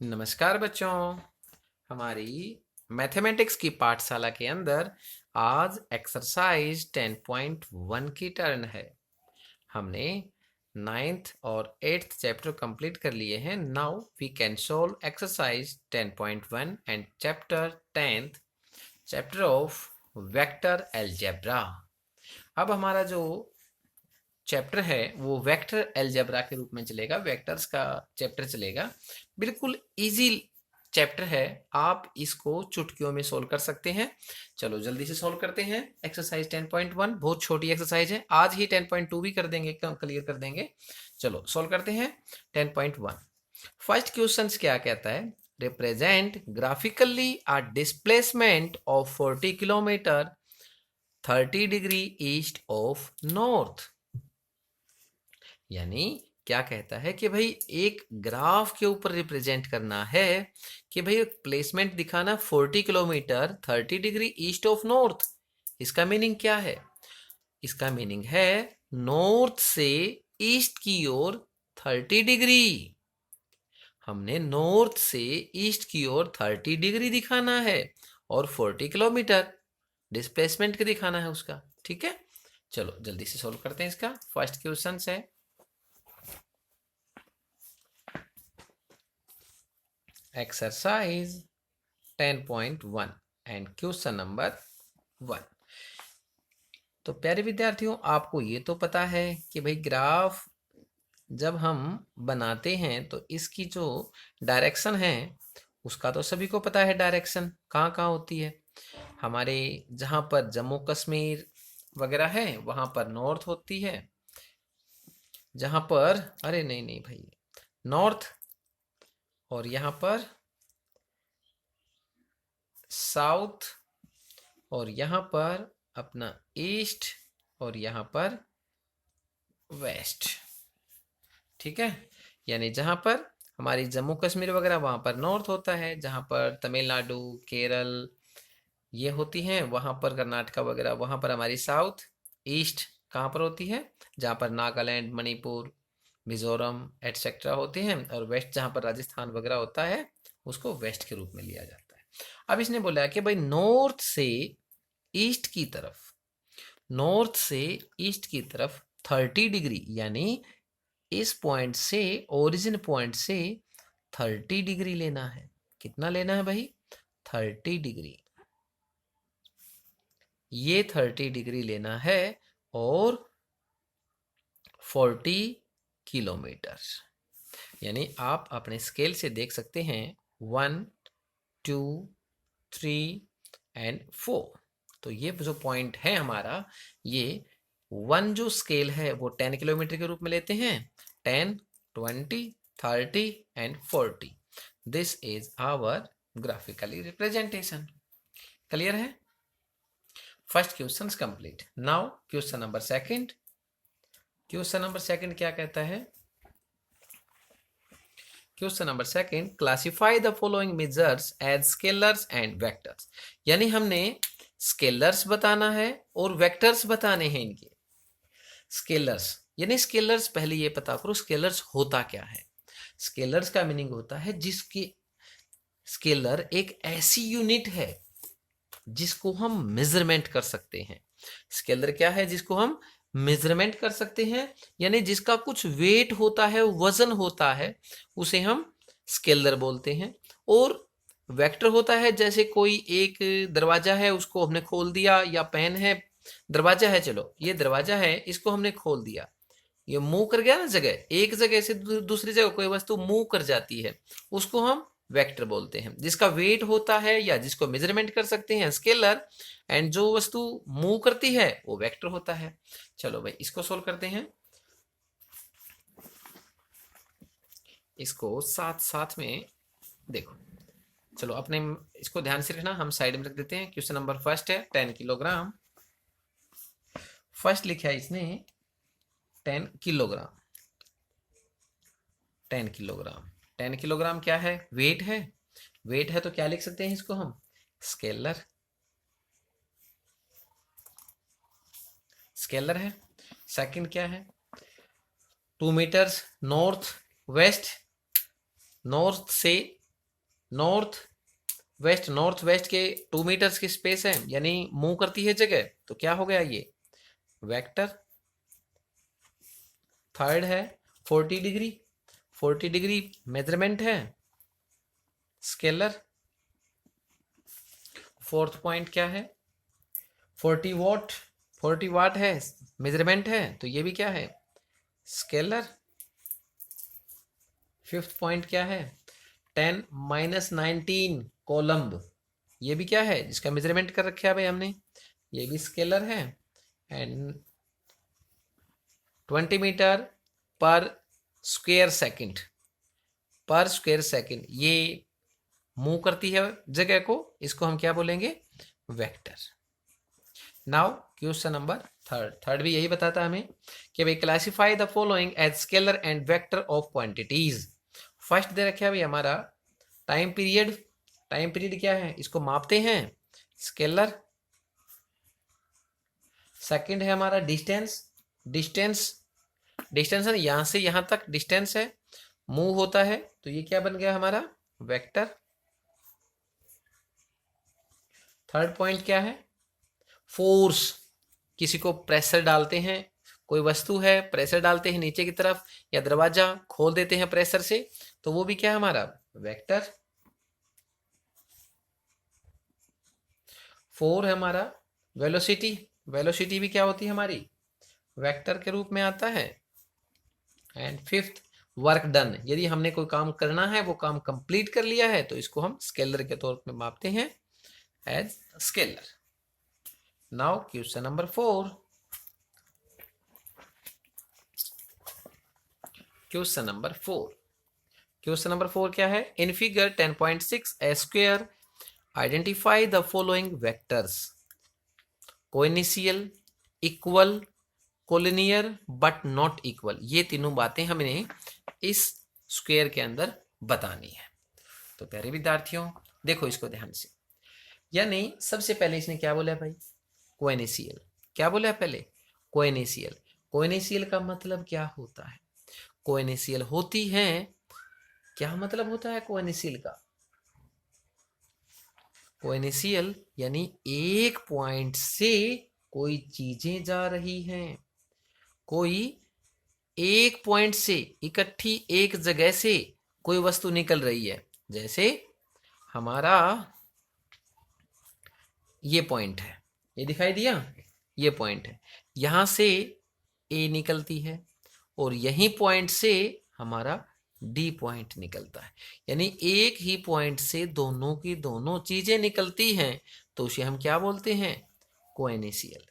नमस्कार बच्चों। हमारी मैथमेटिक्स की पाठशाला के अंदर आज एक्सरसाइज 10.1 की टर्न है। हमने 9th और 8th चैप्टर कंप्लीट कर लिए हैं। Now we can solve exercise 10.1 and chapter 10th chapter of vector algebra. अब हमारा जो चैप्टर है वो वेक्टर अलजेब्रा के रूप में चलेगा, वेक्टर्स का चैप्टर चलेगा। बिल्कुल इजी चैप्टर है, आप इसको चुटकियों में सोल्व कर सकते हैं। चलो जल्दी से सोल्व करते हैं। एक्सरसाइज 10.1 बहुत छोटी एक्सरसाइज है, आज ही 10.2 भी कर देंगे, क्लियर कर देंगे। चलो सोल्व करते हैं 10.1। फर्स्ट क्वेश्चन क्या कहता है? Represent graphically a displacement of 40 kilometre 30 degree east of north. यानी क्या कहता है कि भाई एक ग्राफ के ऊपर रिप्रेजेंट करना है कि भाई प्लेसमेंट दिखाना 40 kilometre 30 degree east of north. इसका मीनिंग क्या है? इसका मीनिंग है नॉर्थ से ईस्ट की ओर 30 डिग्री। हमने नॉर्थ से ईस्ट की ओर 30 डिग्री दिखाना है और 40 किलोमीटर डिस्प्लेसमेंट के दिखाना है उसका। ठीक है, चलो जल्दी से सॉल्व करते हैं इसका। फर्स्ट क्वेश्चन है एक्सरसाइज 10.1 एंड क्वेश्चन नंबर 1। तो प्यारे विद्यार्थियों, आपको ये तो पता है कि भाई ग्राफ जब हम बनाते हैं तो इसकी जो डायरेक्शन है उसका तो सभी को पता है। डायरेक्शन कहाँ कहाँ होती है? हमारे जहाँ पर जम्मू कश्मीर वगैरह है वहाँ पर नॉर्थ होती है। जहाँ पर अरे नहीं नहीं भाई, नॉर्थ, और यहाँ पर साउथ, और यहाँ पर अपना ईस्ट, और यहाँ पर वेस्ट। ठीक है, यानी जहाँ पर हमारी जम्मू कश्मीर वगैरह वहाँ पर नॉर्थ होता है, जहाँ पर तमिलनाडु, केरल ये होती हैं, वहाँ पर कर्नाटका वगैरह वहाँ पर हमारी साउथ। ईस्ट कहाँ पर होती है? जहाँ पर नागालैंड, मणिपुर, मिजोरम एटसेट्रा होते हैं। और वेस्ट जहाँ पर राजस्थान वगैरह होता है उसको वेस्ट के रूप में लिया जाता है। अब इसने बोला कि भाई नॉर्थ से ईस्ट की तरफ, नॉर्थ से ईस्ट की तरफ 30 डिग्री, यानी इस पॉइंट से, ओरिजिन पॉइंट से 30 डिग्री लेना है। कितना लेना है भाई? 30 डिग्री। ये 30 डिग्री लेना है और 40 किलोमीटर। यानी आप अपने स्केल से देख सकते हैं 1 2 3 एंड 4। तो ये जो पॉइंट है हमारा, ये 1 जो स्केल है वो 10 किलोमीटर के रूप में लेते हैं। 10 20 30 and 40, this is our graphically representation. Clear है? First question complete. Now question number second. Question number second क्या कहता है? Question number second, classify the following measures as scalars and vectors. यानी हमने स्केलर्स बताना है और वेक्टर्स बताने हैं इनके। स्केलर्स यानी स्केलर्स, पहले ये पता करो स्केलर्स होता क्या है। स्केलर्स का मीनिंग होता है जिसकी, स्केलर एक ऐसी यूनिट है जिसको हम मेजरमेंट कर सकते हैं। स्केलर क्या है? जिसको हम मेजरमेंट कर सकते हैं, यानी जिसका कुछ वेट होता है, वजन होता है, उसे हम स्केलर बोलते हैं। और वेक्टर होता है जैसे कोई एक दरवाजा है उसको हमने खोल दिया, या पेन है, दरवाजा है, चलो ये दरवाजा है इसको हमने खोल दिया, ये मूव कर गया ना, जगह एक जगह से दूसरी जगह कोई वस्तु मूव कर जाती है, उसको हम वेक्टर बोलते हैं। जिसका वेट होता है या जिसको मेजरमेंट कर सकते हैं स्केलर, एंड जो वस्तु मूव करती है वो वेक्टर होता है। चलो भाई इसको सोल्व करते हैं, इसको साथ साथ में देखो। चलो अपने इसको ध्यान से रखना, हम साइड में रख देते हैं। क्वेश्चन नंबर फर्स्ट है 10 किलोग्राम। फर्स्ट लिखा है इसने 10 किलोग्राम। 10 किलोग्राम, 10 किलोग्राम क्या है? वेट है। वेट है तो क्या लिख सकते हैं इसको हम? स्केलर। स्केलर है। सेकंड क्या है? 2 मीटर्स नॉर्थ वेस्ट, नॉर्थ से नॉर्थ वेस्ट के 2 मीटर्स की स्पेस है, यानी मूव करती है जगह, तो क्या हो गया ये वेक्टर। थर्ड है 40 डिग्री मेजरमेंट है, स्केलर। फोर्थ पॉइंट क्या है 40 वाट है, मेजरमेंट है, तो ये भी क्या है स्केलर। फिफ्थ पॉइंट क्या है 10 - 19 कोलम्ब, ये भी क्या है जिसका मेजरमेंट कर रखा है भाई हमने, ये भी स्केलर है। And 20 metre per square second, ये मूव करती है जगह को, इसको हम क्या बोलेंगे vector. Now question number third भी यही बताता है हमें कि भाई classify the following as scalar and vector of quantities. First दे रखा है भाई हमारा टाइम पीरियड क्या है, इसको मापते हैं स्केलर। सेकंड है हमारा डिस्टेंस है, यहां से यहां तक डिस्टेंस है, मूव होता है, तो ये क्या बन गया हमारा वेक्टर। थर्ड पॉइंट क्या है फोर्स, किसी को प्रेशर डालते हैं, कोई वस्तु है प्रेशर डालते हैं नीचे की तरफ, या दरवाजा खोल देते हैं प्रेशर से, तो वो भी क्या है हमारा वेक्टर। फोर है हमारा वेलोसिटी भी क्या होती है हमारी वेक्टर के रूप में आता है। एंड फिफ्थ वर्क डन, यदि हमने कोई काम करना है, वो काम कंप्लीट कर लिया है, तो इसको हम स्केलर के तौर पे मापते हैं as scalar. Now question number 4, question number 4 क्या है in figure 10.6 A square identify the following vectors coinitial, equal, collinear but not equal. ये तीनों बातें हमने इस स्क्वायर के अंदर बतानी है। तो प्यारे विद्यार्थियों देखो इसको ध्यान से, यानी सबसे पहले इसने क्या बोला भाई कोइनिशियल, क्या बोला पहले कोइनिशियल का मतलब क्या होता है, कोइनिशियल होती है, क्या मतलब होता है कोइनिशियल का, कोइनिशियल यानी एक पॉइंट से कोई चीजें जा रही हैं, कोई एक पॉइंट से इकट्ठी एक जगह से कोई वस्तु निकल रही है। जैसे हमारा ये पॉइंट है, ये दिखाई दिया, ये पॉइंट है, यहां से ए निकलती है और यही पॉइंट से हमारा डी पॉइंट निकलता है, यानी एक ही पॉइंट से दोनों की दोनों चीजें निकलती हैं, तो उसे हम क्या बोलते हैं कोइनिशियल।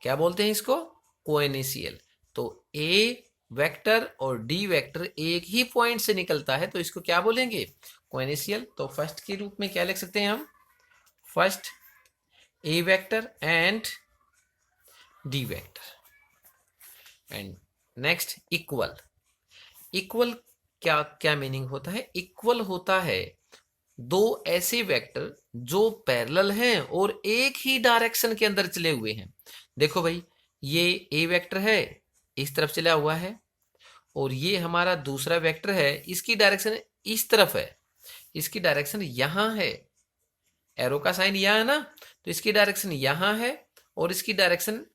क्या बोलते हैं इसको कोइनिशियल। तो ए वेक्टर और डी वेक्टर एक ही पॉइंट से निकलता है, तो इसको क्या बोलेंगे कोइनिशियल। तो फर्स्ट के रूप में क्या लिख सकते हैं हम, first A vector and D vector. And next equal क्या क्या मीनिंग होता है, इक्वल होता है दो ऐसे वेक्टर जो पैरेलल हैं और एक ही डायरेक्शन के अंदर चले हुए हैं। देखो भाई ये ए वेक्टर है, इस तरफ चला हुआ है, और ये हमारा दूसरा वेक्टर है, इसकी डायरेक्शन इस तरफ है, इसकी डायरेक्शन यहां है, एरो का साइन यहां है ना, तो इसकी डायरेक्शन यहां है और इसकी डायरेक्शन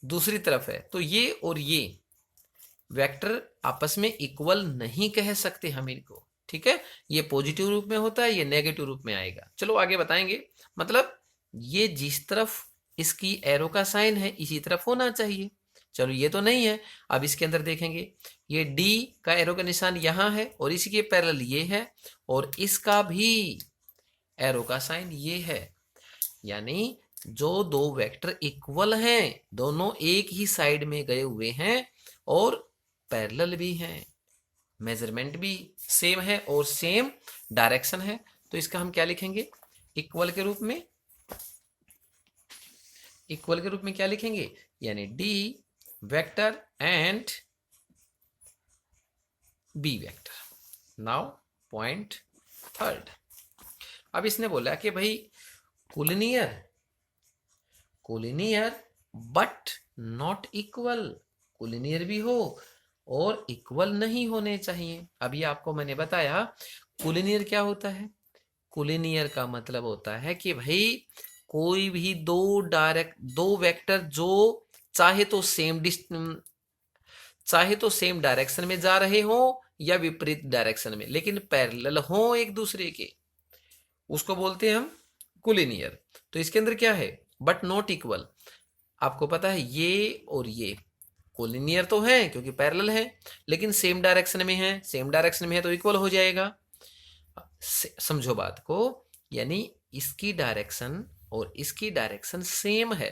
दूसरी तरफ है। तो ये और ये वेक्टर आपस में इक्वल नहीं कह सकते हम इनको, ठीक है, ये पॉजिटिव रूप में होता है, ये नेगेटिव रूप में आएगा। चलो आगे बताएंगे, मतलब ये जिस तरफ इसकी एरो का साइन है इसी तरफ होना चाहिए। चलो ये तो नहीं है, अब इसके अंदर देखेंगे, ये डी का एरो का निशान यहां है और इसी के पैरेलल ये है, और इसका भी एरो का साइन ये है, यानी जो दो वेक्टर इक्वल हैं, दोनों एक ही साइड में गए हुए हैं और पैरेलल भी हैं, मेजरमेंट भी सेम है और सेम डायरेक्शन है, तो इसका हम क्या लिखेंगे इक्वल के रूप में, क्या लिखेंगे, यानी D vector and B vector. Now point third, अब इसने बोला कि भाई collinear but not equal, collinear भी हो और इक्वल नहीं होने चाहिए। अभी आपको मैंने बताया कोलिनियर क्या होता है? कोलिनियर का मतलब होता है कि भाई कोई भी दो वेक्टर जो चाहे तो सेम डायरेक्शन में जा रहे हो या विपरीत डायरेक्शन में, लेकिन पैरेलल हो एक दूसरे के, उसको बोलते हैं हम कोलिनियर। तो इसके अंदर क्या है? But not equal. आपको पता है ये और ये कोलिनियर तो है क्योंकि पैरेलल है, लेकिन सेम डायरेक्शन में है। सेम डायरेक्शन में है तो इक्वल हो जाएगा। समझो बात को, यानी इसकी डायरेक्शन और इसकी डायरेक्शन सेम है।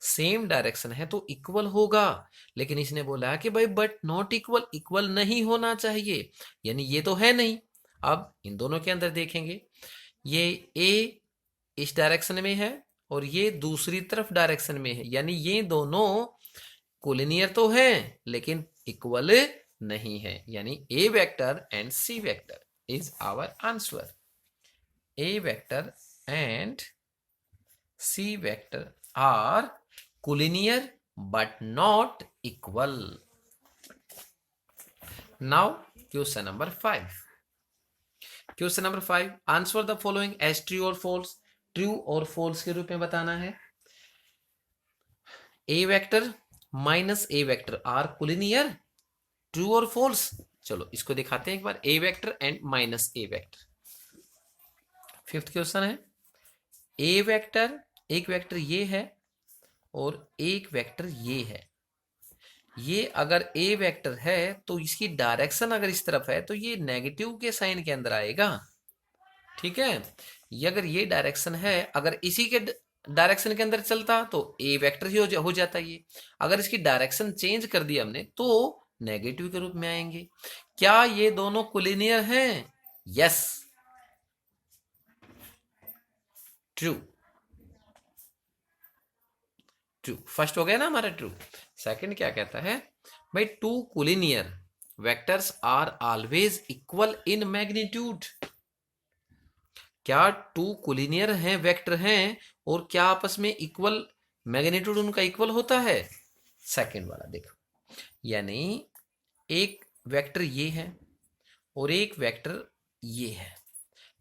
सेम डायरेक्शन है तो इक्वल होगा, लेकिन इसने बोला कि भाई बट नॉट इक्वल, इक्वल नहीं होना चाहिए, यानी ये तो है नहीं। अब इन दोनों के अंदर देखेंगे, ये ए इस डायरेक्शन में है और ये दूसरी तरफ डायरेक्शन में है, यानी ये दोनों कोलिनियर तो हैं लेकिन इक्वल नहीं है, यानी A vector and C vector is our answer. A vector and C vector are collinear but not equal. Now question number 5. Question number 5, answer the following as true or false. True और false के रूप में बताना है। A vector minus A vector are collinear, true और false? चलो इसको दिखाते हैं एक बार, A vector and minus A vector। Fifth question है, ए वेक्टर, एक वेक्टर ये है और एक वेक्टर ये है। ये अगर ए वेक्टर है तो इसकी डायरेक्शन अगर इस तरफ है तो ये नेगेटिव के साइन के अंदर आएगा, ठीक है। ये अगर ये डायरेक्शन है, अगर इसी के डायरेक्शन के अंदर चलता तो ए वेक्टर ही हो जाता ये। अगर इसकी डायरेक्शन चेंज कर दी हमने तो नेगेटिव के रूप में आएंगे। क्या ये दोनों कोलिनियर हैं? Yes, true. ट्रू फर्स्ट हो गया ना हमारा ट्रू। सेकंड क्या कहता है भाई, two collinear vectors are always equal in magnitude. क्या टू कोलिनियर हैं, वेक्टर हैं, और क्या आपस में इक्वल, मैग्नीट्यूड उनका इक्वल होता है? सेकंड वाला देखो, यानी एक वेक्टर ये है और एक वेक्टर ये है।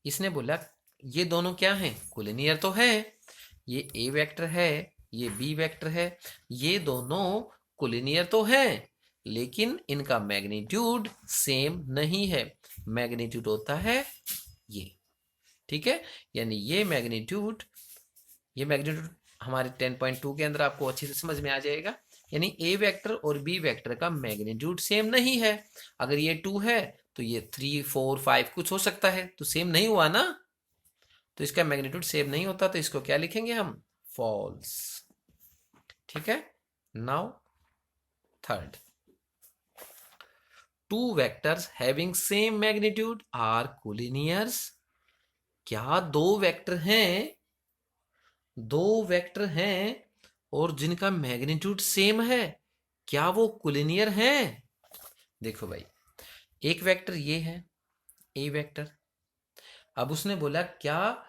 इसने बोला ये दोनों क्या हैं? कोलिनियर तो है। ये ए वेक्टर है, ये बी वेक्टर है, ये दोनों कोलिनियर तो हैं, लेकिन इनका मैग्नीट्यूड सेम नहीं है। मैग्नीट्यूड होता है ये, ठीक है। यानी ये मैग्नीट्यूड हमारे 10.2 के अंदर आपको अच्छे से समझ में आ जाएगा। यानी ए वेक्टर और बी वेक्टर का मैग्नीट्यूड सेम नहीं है। अगर ये 2 है तो ये 3, 4, 5 कुछ हो सकता है, तो सेम नहीं हुआ ना, तो इसका मैग्नीट्यूड सेम नहीं होता, तो इसको क्या लिखेंगे हम? फॉल्स, ठीक है। Now third, two vectors having same magnitude are collinears. क्या दो वेक्टर हैं और जिनका मैग्नीट्यूड सेम है, क्या वो कोलिनियर हैं? देखो भाई, एक वेक्टर ये है ए वेक्टर, अब उसने बोला क्या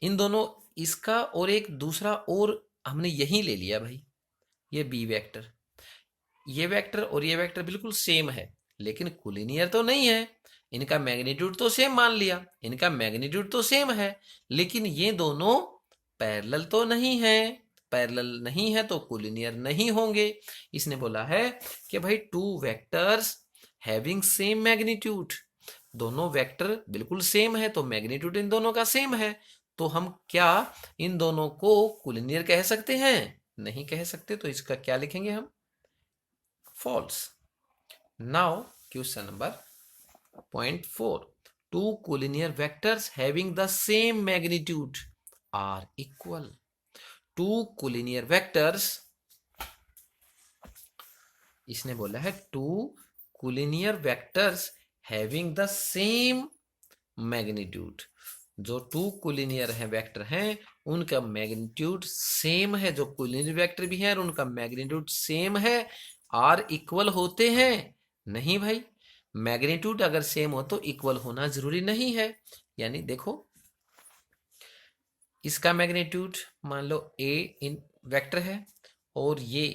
इन दोनों, इसका और एक दूसरा और हमने यही ले लिया भाई, ये बी वेक्टर, ये वेक्टर और ये वेक्टर बिल्कुल सेम है लेकिन कोलिनियर तो नहीं है। इनका मैग्नीट्यूड तो सेम मान लिया, इनका मैग्नीट्यूड तो सेम है, लेकिन ये दोनों पैरेलल तो नहीं है। पैरेलल नहीं है तो कोलिनियर नहीं होंगे। इसने बोला है कि भाई to vectors having same magnitude, दोनों वेक्टर बिल्कुल सेम है तो मैग्नीट्यूड इन दोनों का सेम है, तो हम क्या इन दोनों को कोलिनियर कह सकते हैं? नहीं कह सकते, तो इसका क्या लिखेंगे हम? False. Now question number .4, two collinear vectors having the same magnitude are equal. Two collinear vectors, इसने बोला है two collinear vectors having the same magnitude, जो टू कोलिनियर है वेक्टर हैं उनका मैग्नीट्यूड सेम है, जो कोलिनियर वेक्टर भी है और उनका मैग्नीट्यूड सेम है। आर इक्वल होते हैं? नहीं भाई, मैग्नीट्यूड अगर सेम हो तो इक्वल होना जरूरी नहीं है। यानी देखो, इसका मैग्नीट्यूड मान लो ए इन वेक्टर है और ये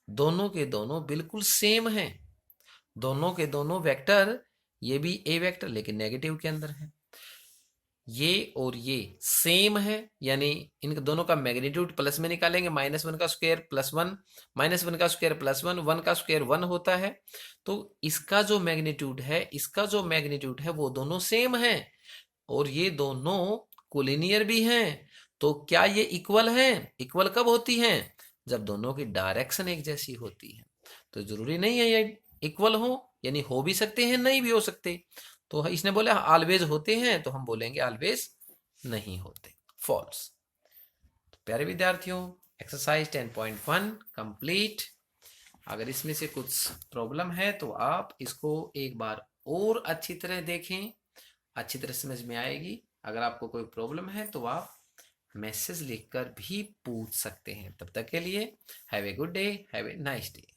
दोनों के दोनों बिल्कुल सेम हैं, दोनों के दोनों वेक्टर, ये भी ए वेक्टर लेकिन नेगेटिव के अंदर है। ये और ये सेम है, यानी इन दोनों का मैग्नीट्यूड प्लस में निकालेंगे, -1 का स्क्वायर +1, -1 का स्क्वायर +1, 1 का स्क्वायर 1 होता है। तो इसका जो मैग्नीट्यूड है, इसका जो मैग्नीट्यूड है, वो दोनों सेम है और ये दोनों कोलिनियर भी हैं। तो क्या ये इक्वल हैं? इक्वल कब होती हैं? जब दोनों की डायरेक्शन एक जैसी होती है। तो जरूरी नहीं है ये इक्वल हो, यानी हो भी सकते हैं, नहीं भी हो सकते। तो इसने बोला ऑलवेज होते हैं, तो हम बोलेंगे ऑलवेज नहीं होते, फॉल्स। तो प्यारे विद्यार्थियों, एक्सरसाइज 10.1 कंप्लीट। अगर इसमें से कुछ प्रॉब्लम है तो आप इसको एक बार और अच्छी तरह देखें, अच्छी तरह समझ में आएगी। अगर आपको कोई प्रॉब्लम है तो आप मैसेज लिखकर भी पूछ सकते हैं। तब तक के लिए have a good day, have a nice day.